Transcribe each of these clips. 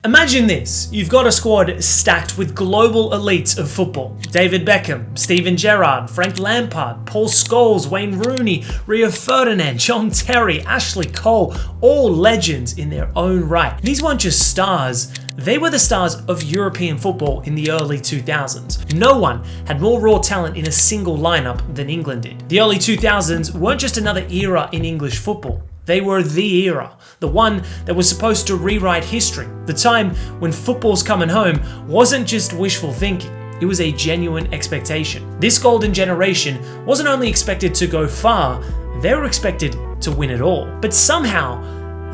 Imagine this, you've got a squad stacked with global elites of football. David Beckham, Steven Gerrard, Frank Lampard, Paul Scholes, Wayne Rooney, Rio Ferdinand, John Terry, Ashley Cole, all legends in their own right. These weren't just stars, they were the stars of European football in the early 2000s. No one had more raw talent in a single lineup than England did. The early 2000s weren't just another era in English football. They were the era, the one that was supposed to rewrite history. The time when football's coming home wasn't just wishful thinking, it was a genuine expectation. This golden generation wasn't only expected to go far, they were expected to win it all. But somehow,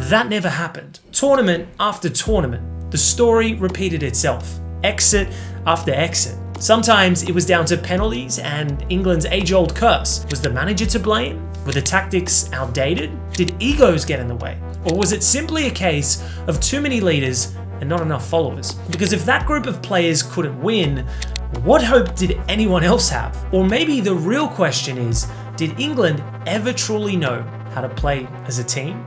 that never happened. Tournament after tournament, the story repeated itself, exit after exit. Sometimes it was down to penalties and England's age-old curse. Was the manager to blame? Were the tactics outdated? Did egos get in the way? Or was it simply a case of too many leaders and not enough followers? Because if that group of players couldn't win, what hope did anyone else have? Or maybe the real question is, did England ever truly know how to play as a team?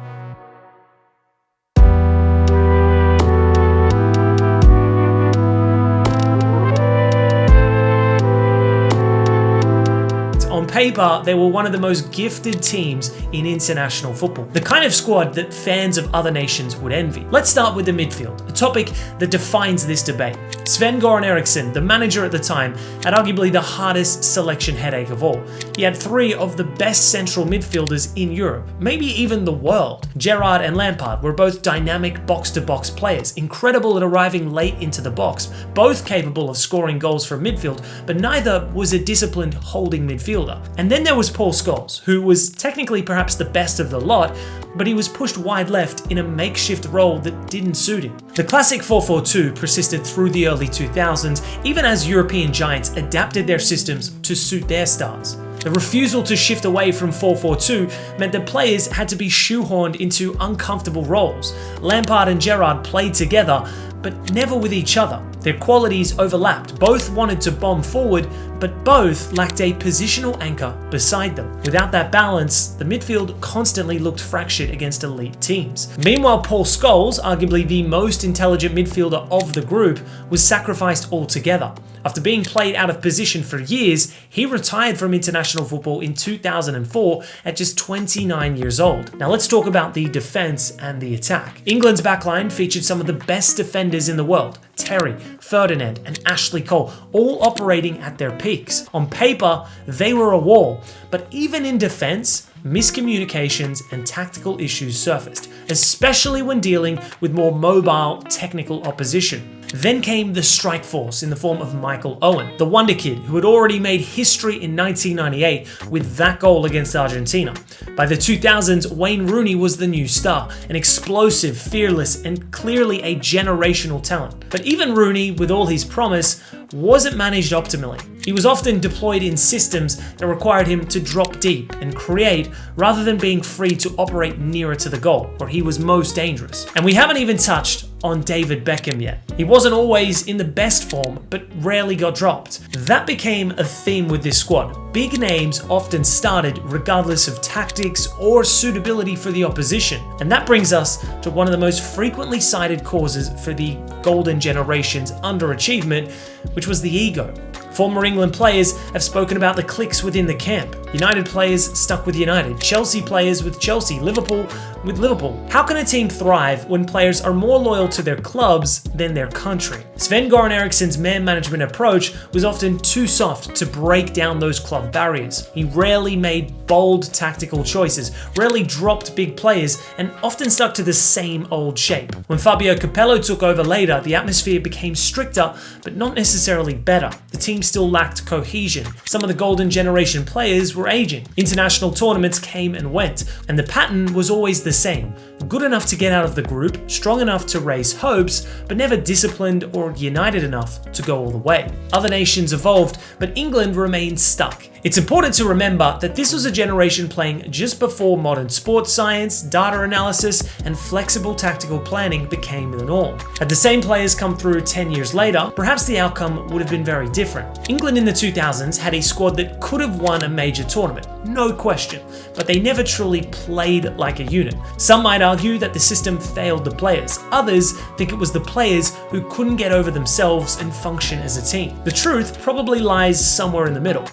On paper, they were one of the most gifted teams in international football, the kind of squad that fans of other nations would envy. Let's start with the midfield, a topic that defines this debate. Sven-Göran Eriksson, the manager at the time, had arguably the hardest selection headache of all. He had three of the best central midfielders in Europe, maybe even the world. Gerrard and Lampard were both dynamic box-to-box players, incredible at arriving late into the box, both capable of scoring goals from midfield, but neither was a disciplined holding midfielder. And then there was Paul Scholes, who was technically perhaps the best of the lot, but he was pushed wide left in a makeshift role that didn't suit him. The classic 4-4-2 persisted through the early 2000s, even as European giants adapted their systems to suit their stars. The refusal to shift away from 4-4-2 meant that players had to be shoehorned into uncomfortable roles. Lampard and Gerrard played together, but never with each other. Their qualities overlapped. Both wanted to bomb forward, but both lacked a positional anchor beside them. Without that balance, the midfield constantly looked fractured against elite teams. Meanwhile, Paul Scholes, arguably the most intelligent midfielder of the group, was sacrificed altogether. After being played out of position for years, he retired from international football in 2004 at just 29 years old. Now let's talk about the defense and the attack. England's backline featured some of the best defenders in the world. Terry, Ferdinand, and Ashley Cole, all operating at their peaks. On paper, they were a wall, but even in defense, miscommunications and tactical issues surfaced, especially when dealing with more mobile, technical opposition. Then came the strike force in the form of Michael Owen, the wonder kid who had already made history in 1998 with that goal against Argentina. By the 2000s, Wayne Rooney was the new star, an explosive, fearless, and clearly a generational talent. But even Rooney, with all his promise, wasn't managed optimally. He was often deployed in systems that required him to drop deep and create rather than being free to operate nearer to the goal, where he was most dangerous. And we haven't even touched on David Beckham yet. He wasn't always in the best form, but rarely got dropped. That became a theme with this squad. Big names often started regardless of tactics or suitability for the opposition. And that brings us to one of the most frequently cited causes for the golden generation's underachievement, which was the ego. Former England players have spoken about the cliques within the camp. United players stuck with United, Chelsea players with Chelsea, Liverpool with Liverpool. How can a team thrive when players are more loyal to their clubs than their country? Sven-Göran Eriksson's man management approach was often too soft to break down those club barriers. He rarely made bold tactical choices, rarely dropped big players, and often stuck to the same old shape. When Fabio Capello took over later, the atmosphere became stricter, but not necessarily better. The team still lacked cohesion. Some of the golden generation players were aging. International tournaments came and went, and the pattern was always the same. Good enough to get out of the group, strong enough to raise hopes, but never disciplined or united enough to go all the way. Other nations evolved, but England remained stuck. It's important to remember that this was a generation playing just before modern sports science, data analysis, and flexible tactical planning became the norm. Had the same players come through 10 years later, perhaps the outcome would have been very different. England in the 2000s had a squad that could have won a major tournament, no question, but they never truly played like a unit. Some might argue that the system failed the players. Others think it was the players who couldn't get over themselves and function as a team. The truth probably lies somewhere in the middle.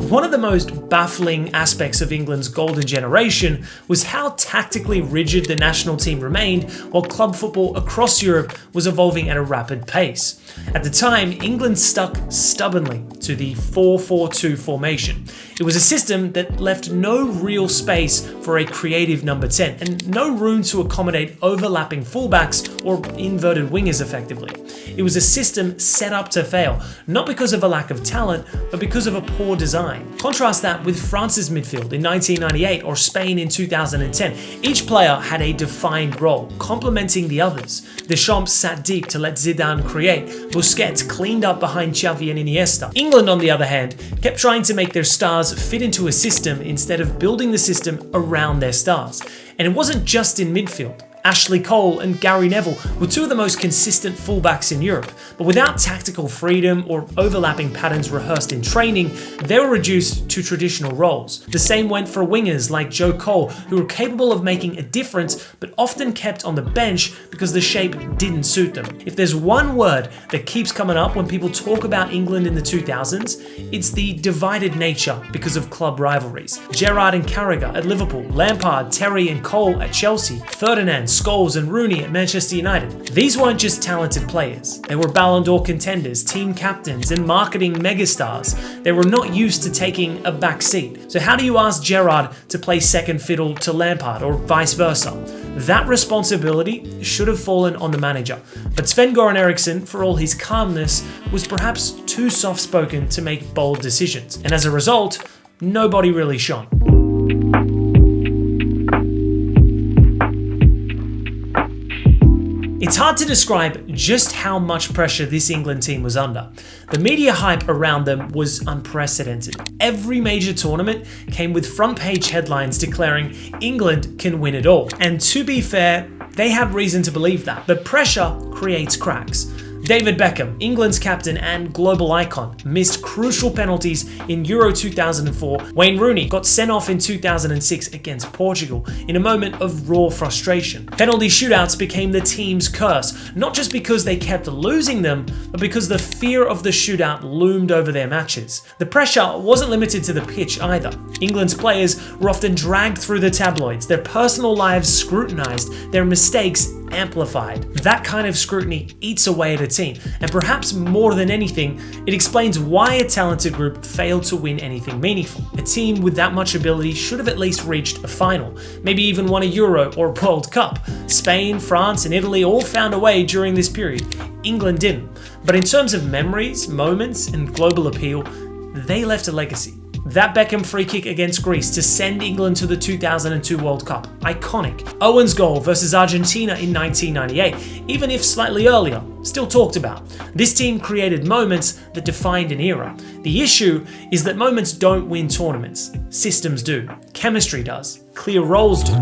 One of the most baffling aspects of England's golden generation was how tactically rigid the national team remained while club football across Europe was evolving at a rapid pace. At the time, England stuck stubbornly to the 4-4-2 formation. It was a system that left no real space for a creative number 10 and no room to accommodate overlapping fullbacks or inverted wingers effectively. It was a system set up to fail, not because of a lack of talent, but because of a poor design. Contrast that with France's midfield in 1998 or Spain in 2010. Each player had a defined role, complementing the others. Deschamps sat deep to let Zidane create. Busquets cleaned up behind Xavi and Iniesta. England, on the other hand, kept trying to make their stars fit into a system instead of building the system around their stars. And it wasn't just in midfield. Ashley Cole and Gary Neville were two of the most consistent fullbacks in Europe, but without tactical freedom or overlapping patterns rehearsed in training, they were reduced to traditional roles. The same went for wingers like Joe Cole, who were capable of making a difference, but often kept on the bench because the shape didn't suit them. If there's one word that keeps coming up when people talk about England in the 2000s, it's the divided nature because of club rivalries. Gerrard and Carragher at Liverpool, Lampard, Terry and Cole at Chelsea, Ferdinand, Scholes and Rooney at Manchester United. These weren't just talented players. They were Ballon d'Or contenders, team captains, and marketing megastars. They were not used to taking a back seat. So how do you ask Gerrard to play second fiddle to Lampard or vice versa? That responsibility should have fallen on the manager. But Sven-Göran Eriksson, for all his calmness, was perhaps too soft-spoken to make bold decisions. And as a result, nobody really shone. It's hard to describe just how much pressure this England team was under. The media hype around them was unprecedented. Every major tournament came with front-page headlines declaring England can win it all. And to be fair, they had reason to believe that. But pressure creates cracks. David Beckham, England's captain and global icon, missed crucial penalties in Euro 2004. Wayne Rooney got sent off in 2006 against Portugal in a moment of raw frustration. Penalty shootouts became the team's curse, not just because they kept losing them, but because the fear of the shootout loomed over their matches. The pressure wasn't limited to the pitch either. England's players were often dragged through the tabloids, their personal lives scrutinized, their mistakes amplified. That kind of scrutiny eats away at a team, and perhaps more than anything, it explains why a talented group failed to win anything meaningful. A team with that much ability should have at least reached a final, maybe even won a Euro or a World Cup. Spain, France, and Italy all found a way during this period. England didn't. But in terms of memories, moments, and global appeal, they left a legacy. That Beckham free kick against Greece to send England to the 2002 World Cup, iconic. Owen's goal versus Argentina in 1998, even if slightly earlier, still talked about. This team created moments that defined an era. The issue is that moments don't win tournaments. Systems do. Chemistry does. Clear roles do.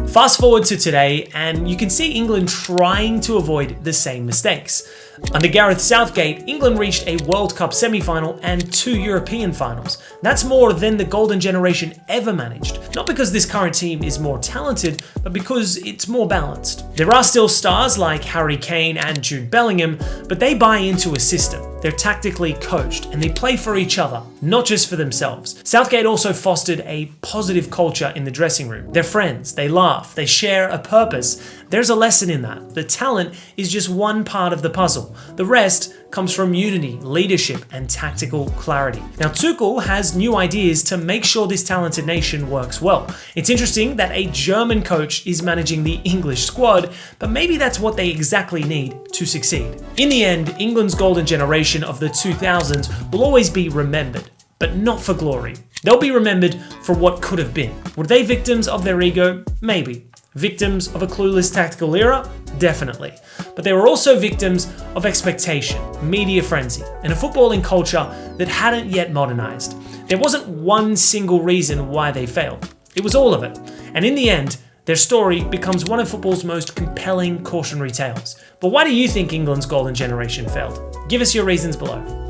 Fast forward to today, and you can see England trying to avoid the same mistakes. Under Gareth Southgate, England reached a World Cup semi-final and 2 European finals. That's more than the golden generation ever managed. Not because this current team is more talented, but because it's more balanced. There are still stars like Harry Kane and Jude Bellingham, but they buy into a system. They're tactically coached and they play for each other, not just for themselves. Southgate also fostered a positive culture in the dressing room. They're friends, they laugh, they share a purpose. There's a lesson in that. The talent is just one part of the puzzle. The rest comes from unity, leadership, and tactical clarity. Now, Tuchel has new ideas to make sure this talented nation works well. It's interesting that a German coach is managing the English squad, but maybe that's what they exactly need to succeed. In the end, England's golden generation of the 2000s will always be remembered, but not for glory, They'll be remembered for what could have been. Were they victims of their ego? Maybe. Victims of a clueless tactical era? Definitely. But they were also victims of expectation, media frenzy, and a footballing culture that hadn't yet modernized. There wasn't one single reason why they failed. It was all of it. And in the end, their story becomes one of football's most compelling cautionary tales. But why do you think England's golden generation failed? Give us your reasons below.